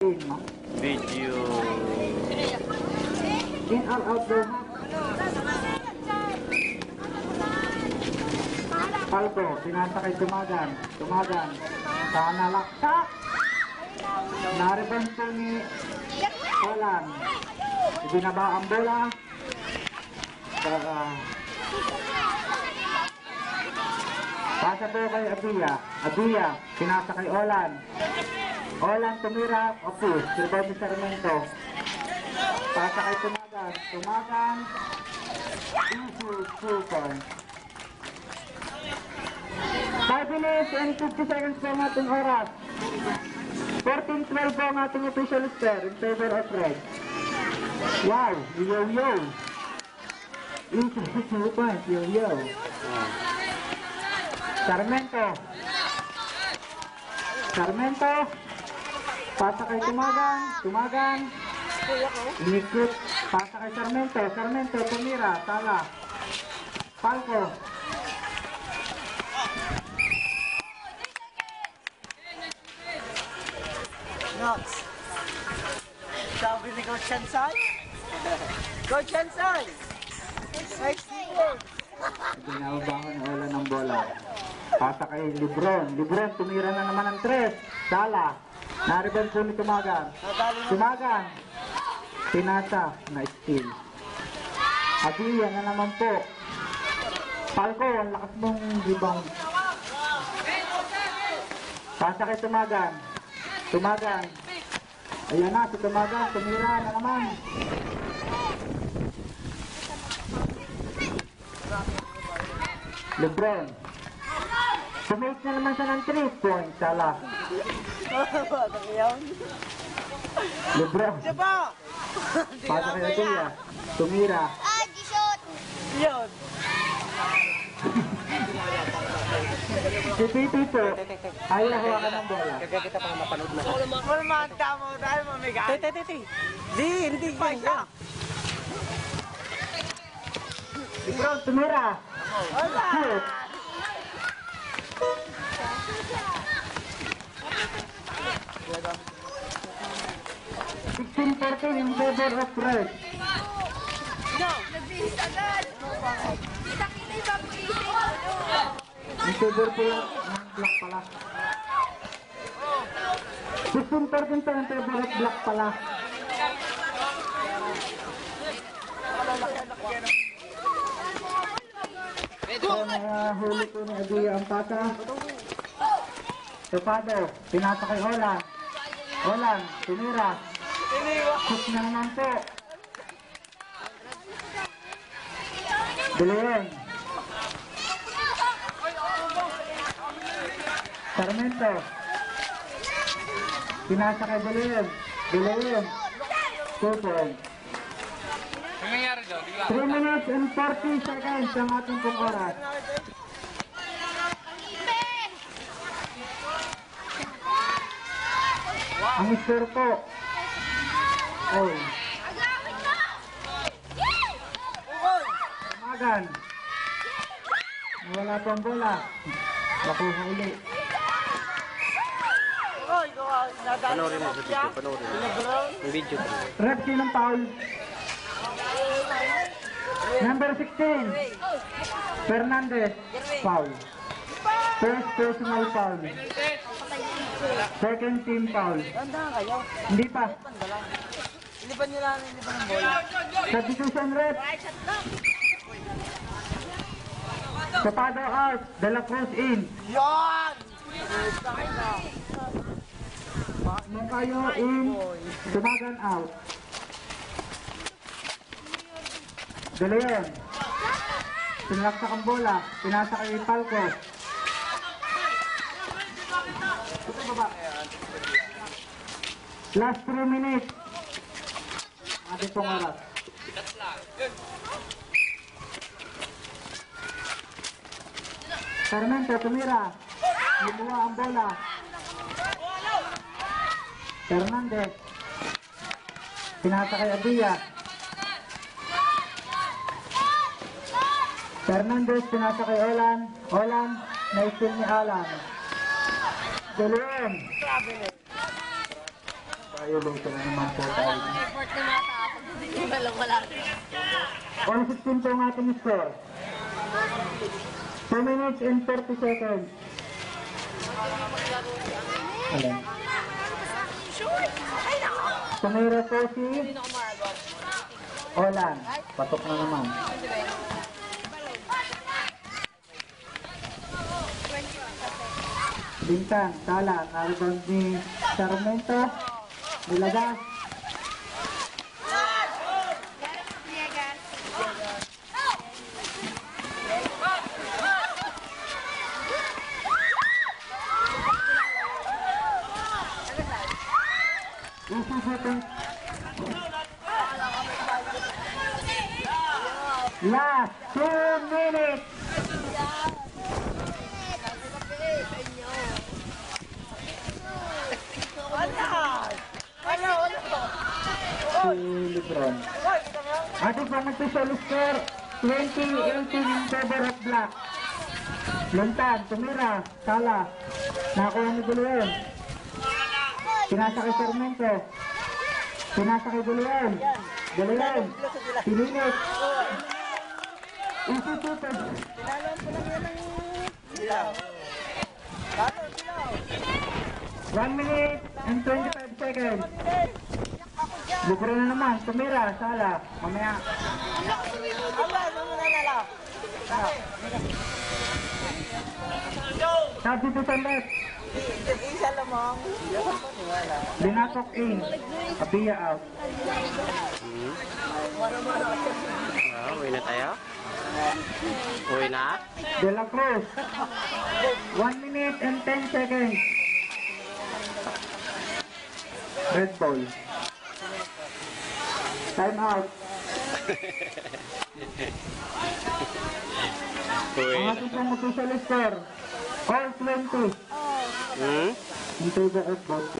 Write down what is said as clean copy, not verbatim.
Video. In or out there? Paldo, pinasakay Tumagan. Tumagan. Sana laksak. Nariban po ni Olan. Ibinaba ang bola. Pasa po kay Abiya. Abiya, pinasa kay Olan. Olan tumira, opus. Sirbaw ni Sarmiento. Pasa kay Tumagan. Tumagan. Easy super. 5 minutes and 50 seconds po ang ating oras. 14-12 po ang ating official score in favor of red. Wow, yo-yo. Easy 2 points, yo-yo. Sarmiento. Sarmiento. Pasa kay Tumagan. Tumagan. Inikot. Pasa kay Sarmiento. Sarmiento, tumira. Sala. Palco. Nox. Sabi ni Coach Chansay. Coach Chansay. Next year. Binababangon na wala ng bola. Pasa kay Lebron. Lebron, tumira na naman ng 3. Sala. Nariban po ni Tumagan. Tumagan. Pinasa na steal. Abiya na naman po. Palco, ang lakas mong rebound. Pasa kay Tumagan. Tumagan. Ayan na, si Tumagan. Tumira na naman. Lebron. Sumake na naman siya ng 3 points. Sala. Lebron. Diba? Pasa kay Abiya. Tumira. Yun. Si Titi po, ayaw hawakan ng bola. Kaya kita pang mapanood na. Manta mo dahil mamigay. Hindi ganyan. Lebron, tumira. Wala. Shoot. $16-14 in favor of red. Nabihis agad. Kita-kita yung papulisin. In favor po yung black pala. 16-14 in favor of black pala. So, huli po ni Abiya ang pata. Topado, pinasa kay Olan. Olan, tumira. Shoot na naman po. Dulayan. Sarmiento. Pinasa kay Dulayan. Dulayan. 2 points. 3 minutes and 40 seconds ang ating pong oras. Ang score po. Oh. Tumagan. Wala pang bola. Nakuha ulit. Panoorin mo sa video. Panoorin mo. Yung video. Ref, sinong foul? Number 16. Fernandez. Foul. First personal foul. Second team foul. Tanda kayo. Hindi pa. Ilipan nila ng bola. Substitution ref. Topado out. De La Cruz in. Yan! Moncayo in. Tumagan out. De Leon. Pinalaksak ang bola. Pinasa kay Palco. Last 3 minutes. Ating pong oras. Sarmiento, tumira. Lumuha ang bola. Fernandez. Pinasa kay Abiya. Fernandez, pinasa kay Olan. Olan, na-steal ni Alan. De Leon. kayo, luto na naman po tayo. Report na mga tao. Hindi wala. All 16 po ang ating score. 2 minutes and 30 seconds. Alam. Tumira po si Olan. Patok na naman. Bintang, Sala, naribang ni Sarmento, Nilagas. Easy seconds. Last 2 minutes. Si Lebron. Ating pang-official score, 20-18 in favor of Black. Luntan, tumira, Sala. Nakakuha ni Buluan. Pinasa kay Sarmento. Pinasa kay Buluan. Buluan. Pilinis. Easy tutos. Tinalon ko lang yan ng dilaw. 1 minute and 25 seconds. Bukro na naman, tumira, Sala. Mamaya. Aba, namuna na lang. Substitution left. Isa lamang. Binatok in. Abiya out. Uwi na tayo? Uwi na? De La Cruz. 1 minute and 10 seconds. Red ball. Time out. Uwi Ang na. ating pang official score. All 20. Hmm? In favor of both.